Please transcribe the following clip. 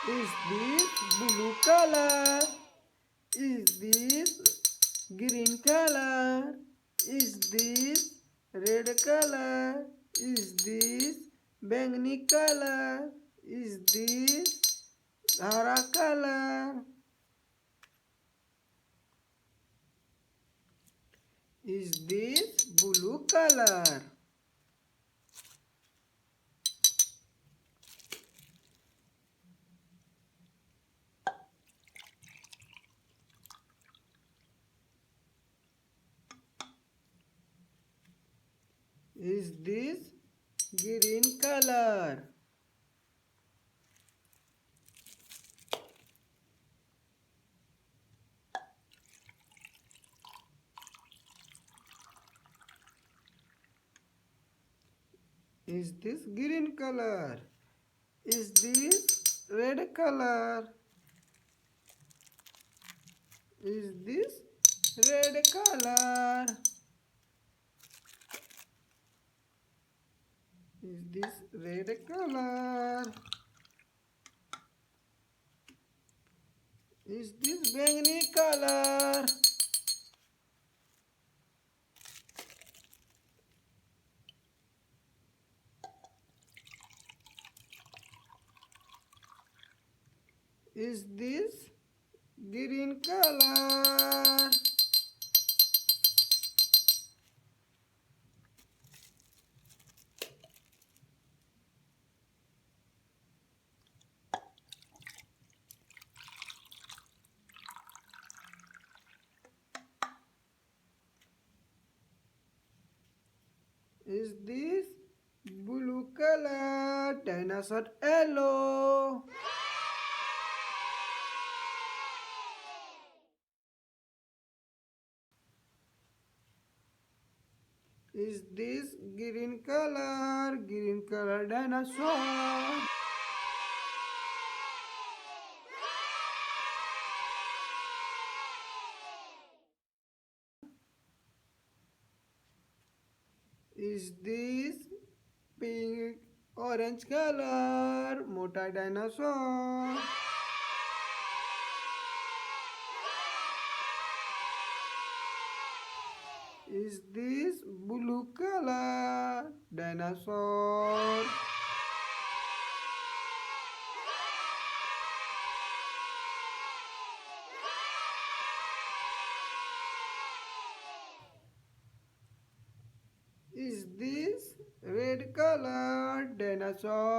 Is this blue color? Is this green color? Is this red color? Is this bangni color? Is this hara color? Is this blue color? Is this green color? Is this green color? Is this red color? Is this red color? Is this red color? Is this bangni color? Is this green color? Is this blue color? Dinosaur yellow. Is this green color? Green color dinosaur. Is this pink orange color? Mota dinosaur. Is this blue color? Dinosaur. Is this red color? Dinosaur.